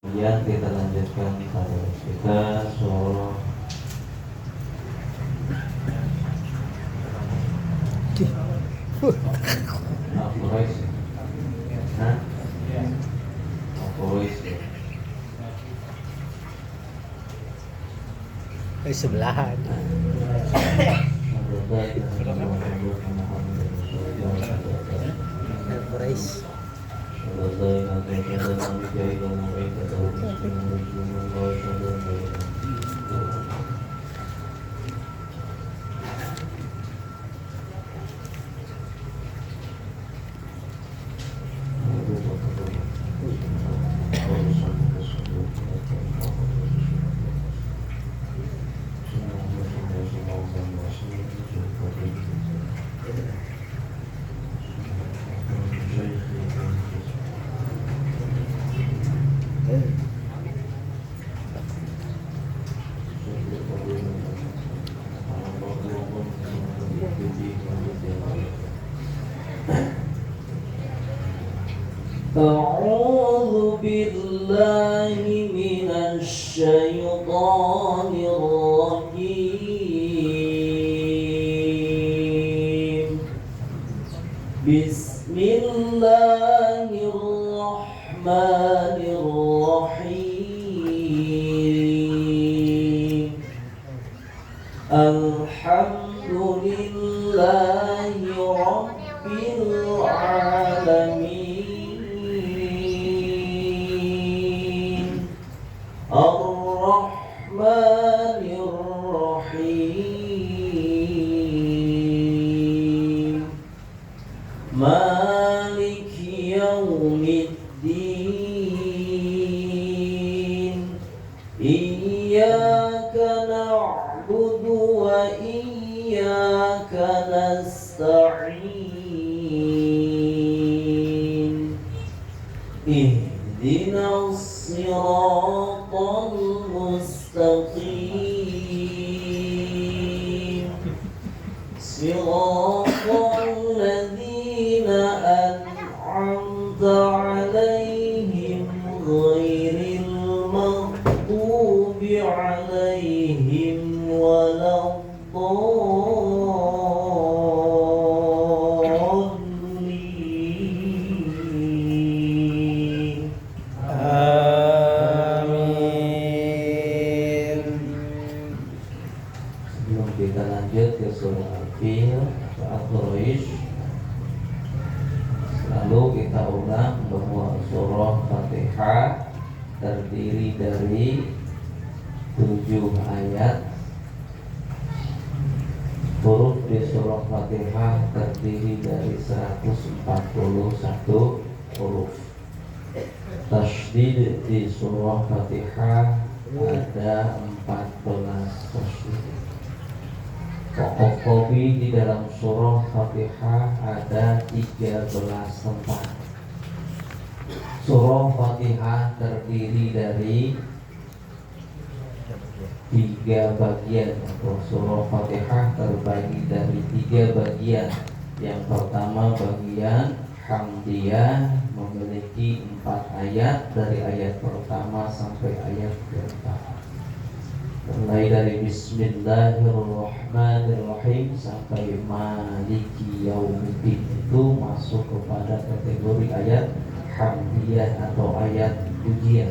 Kemudian kita lanjutkan pada kita surah Al-Quraisy. Hah? Al-Quraisy. Sebelahan. Quraisy. أعوذ بالله من الشيطان الرجيم بسم الله الرحمن الرحيم الحمد لله رب العالمين الرحمن الرحيم مالك يوم الدين إياك نعبد وإياك نستعين اهدنا الصراط المستقيم صراط الذين أنعمت عليهم غير المغضوب عليهم ولا الضالين Amin. Sebelum kita lanjut ke surah Al-Fil atau Al-Quraisy, selalu kita ulang bahwa surah Fatihah terdiri dari 7 ayat. Huruf di surah Fatihah terdiri dari 141 huruf. Tasydid di surah Fatihah ada 14 tasydid. Pokok kopi di dalam surah Fatihah ada 13 tempat. Surah Fatihah terdiri dari 3 bagian, atau surah Fatihah terbagi dari 3 bagian. Yang pertama bagian Hamdiyah memiliki 4 ayat, dari ayat pertama sampai ayat keempat. Mulai dari Bismillahirrahmanirrahim sampai Maliki Yaumiddin, itu masuk kepada kategori ayat Hamdiyah atau ayat pujian.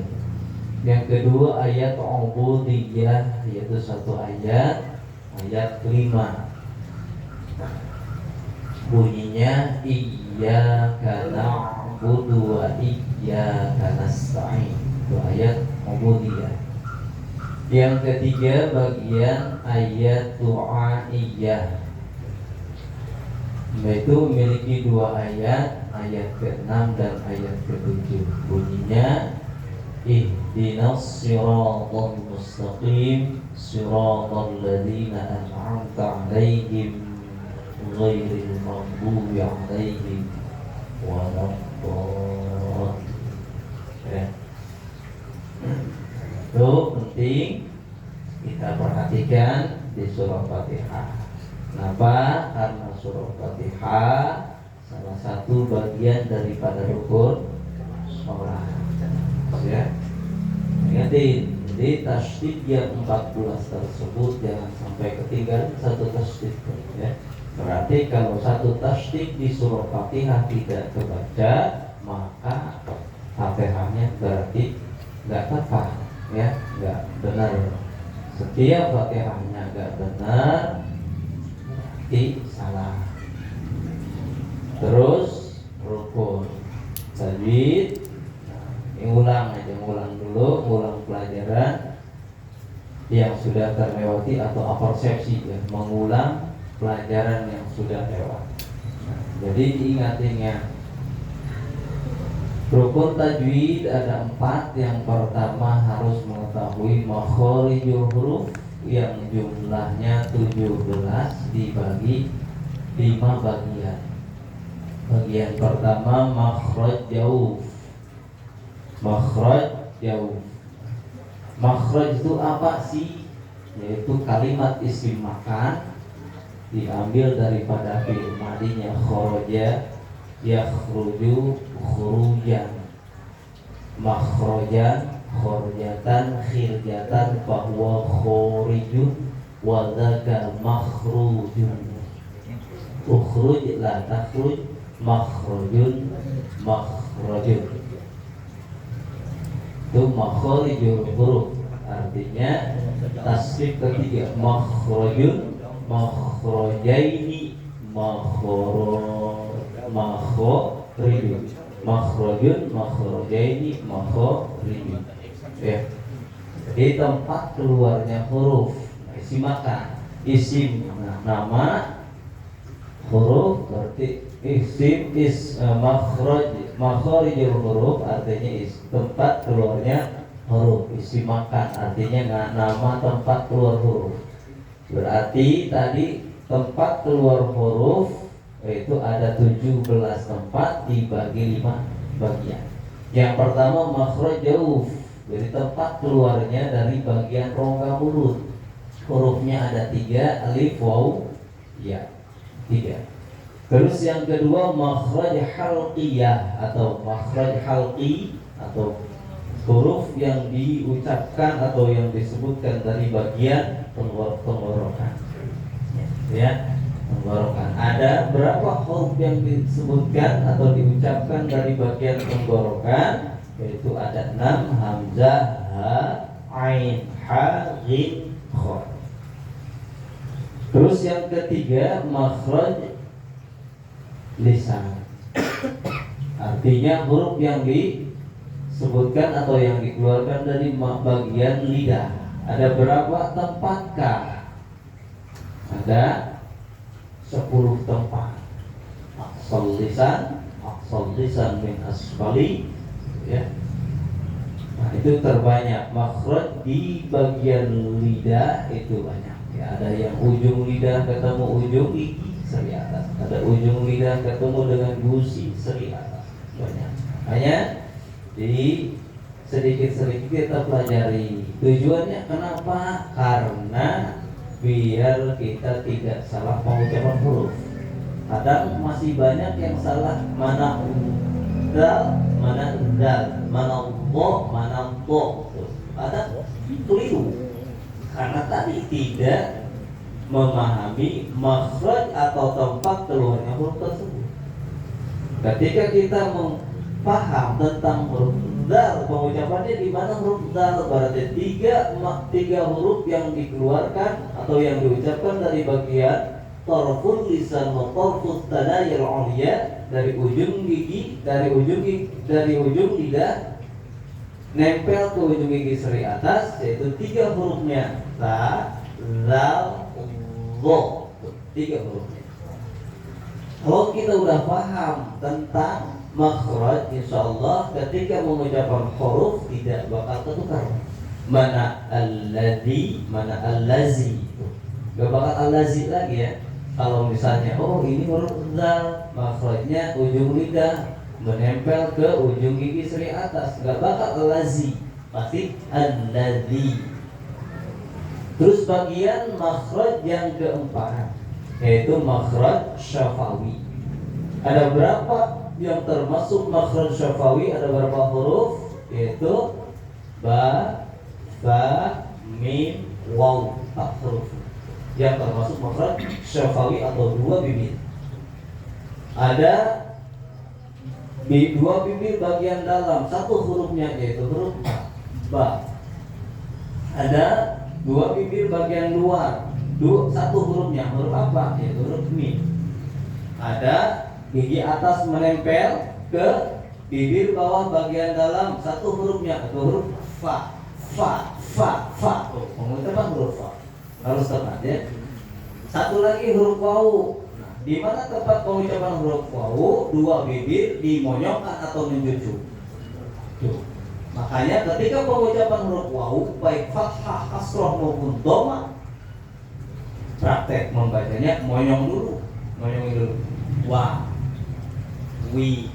Yang kedua ayat Ubudiyah, yaitu 1 ayat, ayat kelima. Bunyinya Iyyaka na'budu wa iyyaka nasta'in, itu ayat Ubudiyah. Yang ketiga bagian ayat Du'aiyah, yaitu memiliki 2 ayat, ayat ke-6 dan ayat ke-7. Bunyinya Ihdinas siratal mustaqim siratal ladzina an'amta 'alaihim ghairil maghdubi 'alaihim waladdallin. Ya. Itu penting kita perhatikan di surah Fatihah. Kenapa? Karena surah Fatihah salah satu bagian daripada rukun sholat. Ya. Ingetin di tasydid yang 14 tersebut jangan sampai ketinggalan satu tasydid ya. Berarti kalau satu tasydid di surah Fatihah tidak kebaca, maka Fatihahnya berarti nggak tepat ya, nggak benar. Setiap Fatihahnya nggak benar berarti salah. Terus rukun tajwid, ulang dulu, ulang pelajaran yang sudah terlewati atau apersepsi ya, mengulang pelajaran yang sudah lewat. Jadi diingat-ingat. Rukun tajwid ada 4. Yang pertama harus mengetahui makharijul huruf yang jumlahnya 17 dibagi 5 bagian. Bagian pertama makhraj jauf. Makhraj jauf. Makhraj itu apa sih? Yaitu kalimat isim makan diambil daripada fi'il madinya kharaja yakhruju khurujan, makhrajan khurjatan khirjatan bahwa khurijun wa dzaka makhrujun. Ukhruj la takhruj, makhrujun makhrajun. Itu makharijul huruf, artinya tasrif ketiga makhrajun makhrajaini makhrijun, makhrajun makhrajaini makhrijun ya. Jadi tempat keluarnya huruf isim makan, isim nama, huruf berarti isim makharijul huruf artinya tempat keluarnya huruf, isim makan artinya nama tempat keluar huruf. Berarti tadi tempat keluar huruf itu ada 17 tempat dibagi 5 bagian. Yang pertama makhraj jauf, jadi tempat keluarnya dari bagian rongga mulut. Hurufnya ada 3, alif, waw, ya, 3. Terus yang kedua makhraj halqiyah atau makhraj halqi atau huruf yang diucapkan atau yang disebutkan dari bagian tenggorokan ya, tenggorokan. Ada berapa huruf yang disebutkan atau diucapkan dari bagian tenggorokan? Yaitu ada 6, hamzah, ha, ain, ha, ghin, kha. Terus yang ketiga makhraj lisan, artinya huruf yang disebutkan atau yang dikeluarkan dari bagian lidah. Ada berapa tempatkah? Ada 10 tempat. Aqsal lisan min asfali ya. Nah, itu terbanyak. Makhraj di bagian lidah itu banyak ya. Ada yang ujung lidah ketemu ujung gigi seri atas, ada ujung lidah ketemu dengan gusi seri atas, banyak. Hanya jadi sedikit-sedikit kita pelajari. Tujuannya kenapa? Karena biar kita tidak salah pengucapan huruf. Kadang masih banyak yang salah, mana dal, mana dal, mana bo, mana bo. Ada keliru karena tadi tidak memahami makhraj atau tempat keluarnya huruf tersebut. Ketika kita paham tentang huruf dal, pengucapannya di mana huruf dal, berarti tiga huruf yang dikeluarkan atau yang diucapkan dari bagian tarful lisan wa tarfut tanayil ulya, dari ujung gigi, dari ujung lidah nempel ke ujung gigi seri atas, yaitu 3 hurufnya ta, zal, dho, 3 hurufnya. Kalau kita udah paham tentang makhraj, insyaallah ketika mengucapkan huruf tidak bakal ketukar. Mana alladzi, mana allazi, gak bakal allazi lagi ya. Kalau misalnya ini huruf zal, makhrajnya ujung lidah menempel ke ujung gigi seri atas, gak bakal allazi, pasti alladzi. Terus bagian makhraj yang keempat yaitu makhraj syafawi. Ada berapa yang termasuk makhraj syafawi? Ada berapa huruf? Yaitu ba, fa, mim, waw, 4 huruf yang termasuk makhraj syafawi atau dua bibir. Ada di dua bibir bagian dalam, satu hurufnya yaitu huruf ba. Ada dua bibir bagian luar, satu hurufnya huruf apa? Yaitu huruf mim. Ada gigi atas menempel ke bibir bawah bagian dalam, satu hurufnya yaitu huruf fa. Tuh, mengucapkan huruf fa harus tepat ya. Satu lagi huruf wawu. Nah, di mana tempat pengucapan huruf wawu? Dua bibir dimonyokkan atau menjujuk. Tuh. Makanya ketika pengucapan huruf wawu baik fathah, kasroh maupun dhamma, praktek membacanya monyong dulu. Wa, wi.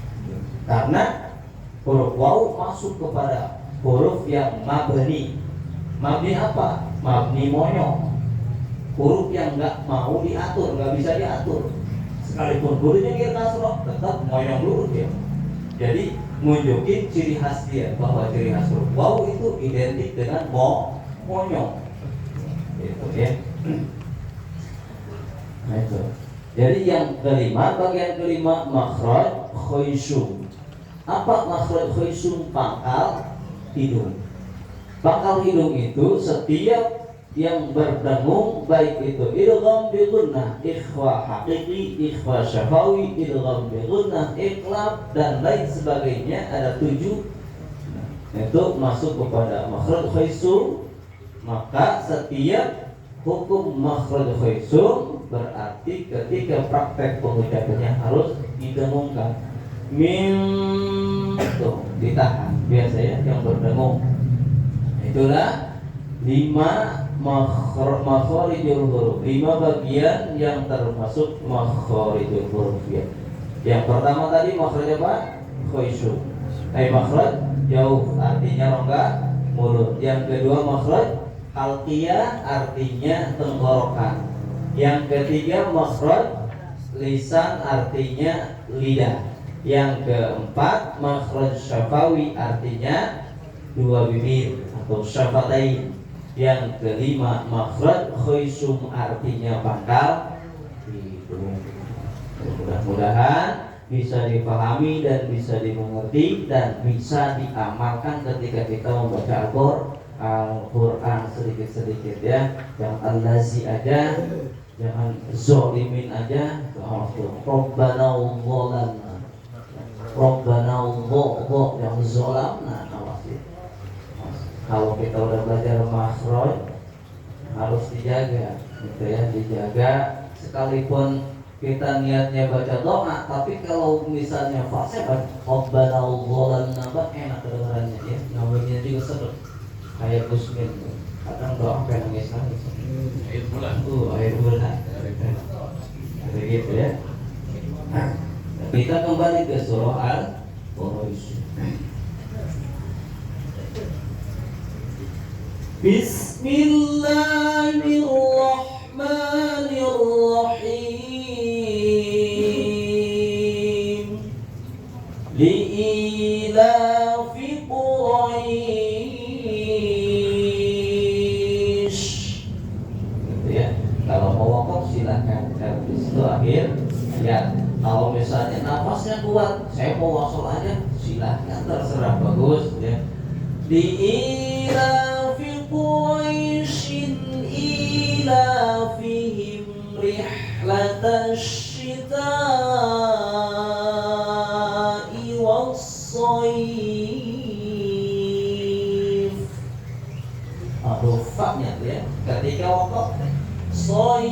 Karena huruf wawu masuk kepada huruf yang mabni. Mabni apa? Mabni monyong. Huruf yang nggak mau diatur, nggak bisa diatur. Sekalipun hurufnya dia kasroh, tetap moyong dulu dia. Jadi nunjukin ciri khas dia, bahwa ciri khas huruf waw itu identik dengan monyong. Itu ya. Nah itu. Jadi yang kelima, bagian kelima makhraj khaysum. Apa makhraj khaysum? Pangkal hidung. Pangkal hidung itu setiap yang berdengung, baik itu idgham bi gunnah, ikhfa haqiqi, ikhfa syafawi, idgham bi gunnah, iqlab dan lain sebagainya, ada 7. Itu masuk kepada makhraj khaysum. Maka setiap hukum makhraj khaysum berarti ketika praktek pengucapannya harus didengungkan. Mim tuh ditahan biasanya yang berdengung. Itulah 5 makharijul huruf, 5 bagian yang termasuk makharijul huruf ya. Yang pertama tadi makhraj apa? Khaysum. Makhraj jauh, artinya rongga mulut. Yang kedua makhraj halqiyah, artinya tenggorokan. Yang ketiga makhraj lisan, artinya lidah. Yang keempat makhraj syafawi, artinya 2 bibir atau syafatain. Yang kelima makhraj khaysum, artinya pangkal hidung. Mudah-mudahan bisa dipahami dan bisa dimengerti dan bisa diamalkan ketika kita membaca Al-Quran sedikit-sedikit ya. Yang allazi aja, jangan zolimin aja. Rabbana zalamna, Rabbana yang zolamna. Kalau kita udah belajar makhraj harus dijaga, gitu ya, dijaga. Sekalipun kita niatnya baca doa, tapi kalau misalnya fase Rabbana zalamna, enak kedengarannya ya, namanya juga seret. Kayak Gusmin, kadang doa sampai nangis-nangis. Air bulan. Begitu ya. Nah, kita kembali ke surah Al-Quraish. Bismillahirrahmanirrahim. Li'ilafi Quraisy. Gitu ya. Kalau mau wakaf silakan. Di situ akhir ya. Kalau misalnya nafasnya kuat, saya mau wasol aja, silakan, terserah, bagus ya. Li'ilafi Quraisyin ilafihim rihlatash shita'i was-shayf. Rufanya ya, ketika wakaf shayf.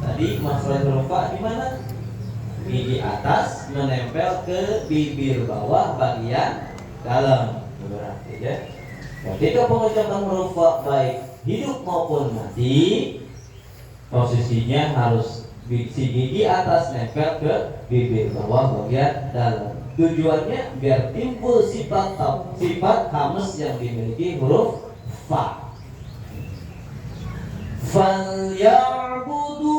Tadi makhraj rufa di mana? Gigi atas menempel ke bibir bawah bagian dalam. Berarti ya, ketika pengucapan huruf fa baik hidup maupun mati, posisinya harus si gigi atas nempel ke bibir bawah bagian dalam. Tujuannya biar timbul sifat hamas yang dimiliki huruf fa. Falyabudu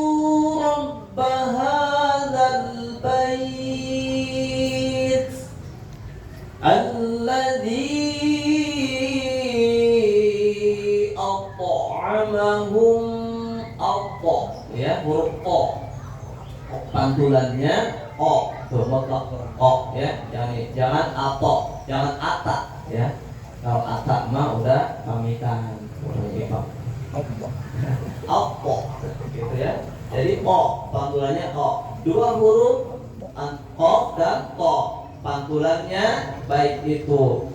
rabb hadzal bait alladzi huruf O. Pantulannya O, tuh mutlak O ya, jangan ato, jangan ata ya. Kalau ata mah udah pamitan, Opo, gitu ya. Jadi O, pantulannya O. Dua huruf O dan O. Pantulannya baik itu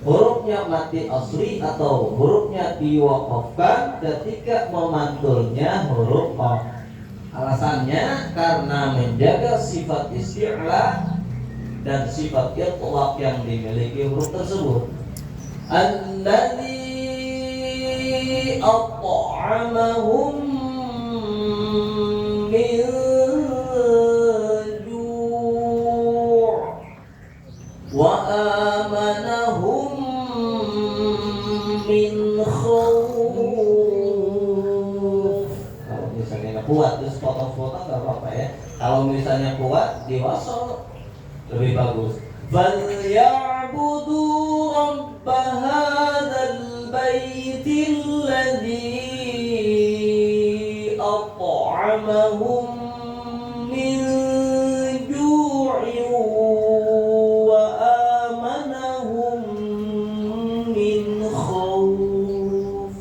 hurufnya mati asli atau hurufnya diwakafkan, ketika memantulnya huruf O. Alasannya karena menjaga sifat isti'la dan sifat itlaq yang dimiliki huruf tersebut. Alladzi at'amahum min ju' wa amanahum min khawf. Kalau misalnya nggak kuat terus potong-potong nggak apa-apa ya. Kalau misalnya kuat diwasal lebih bagus. فَلْيَعْبُدُوا رَبَّ هَذَا الْبَيْتِ الَّذِي أَطْعَمَهُم مِّن جُوعٍ وَآمَنَهُم مِّن خَوْفٍ.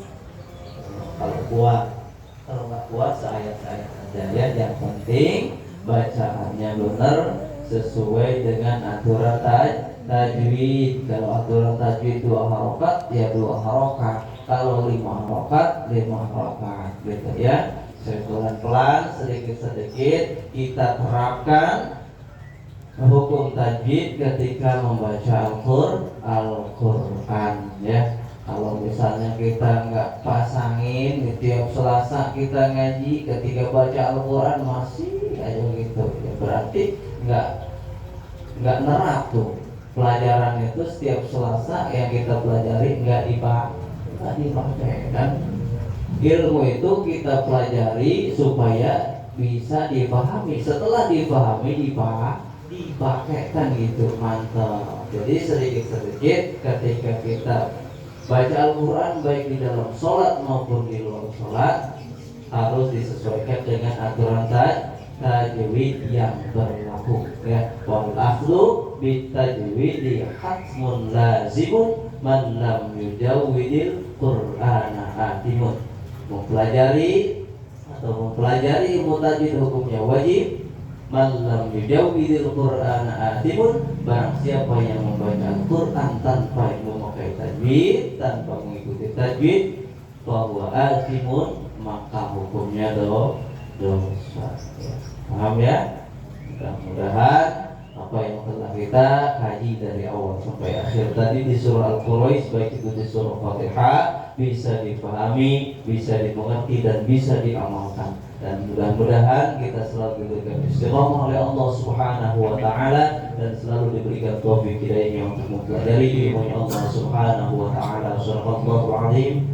Kalau nggak kuat seayat-ayat aja ya. Yang penting bacaannya benar sesuai dengan aturan tajwid. Kalau aturan tajwid 2 harokat ya 2 harokat. Kalau 5 harokat 5 harokat, gitu ya. Pelan-pelan, sedikit-sedikit kita terapkan hukum tajwid ketika membaca Al-Quran ya. Kalau misalnya kita nggak pasangin di tiap Selasa kita ngaji, ketika baca Al-Quran masih aja gitu ya, berarti nggak nerap tuh pelajaran itu. Setiap Selasa yang kita pelajari nggak dipakai kan. Ilmu itu kita pelajari supaya bisa dipahami. Setelah dipahami dipakaikan gitu, mantap. Jadi sedikit-sedikit ketika kita baca Al-Quran baik di dalam sholat maupun di luar sholat harus disesuaikan dengan aturan tajwid yang berlaku ya. Wal akhdhu bit tajwid hatmun lazimun man lam yujawwidil Qur'ana atimun. Mempelajari ilmu tajwid hukumnya wajib. Man lam yujawwidil Qur'ana atimun. Barang siapa yang membaca Al-Quran tanpa memakai tajwid, tanpa mengikuti tajwid, bahwa atimun, maka hukumnya dosa. Paham ya? Mudah-mudahan apa yang telah kita kaji dari awal sampai akhir tadi di surah Al-Quraisy, baik itu di surah Fatihah, bisa dipahami, bisa dimengerti dan bisa diamalkan. Dan mudah-mudahan kita selalu diberikan istiqamah oleh Allah Subhanahu wa taala dan selalu diberikan taufik hidayahnya untuk mempelajari ilmu Allah Subhanahu wa taala. Subhanallahu azim.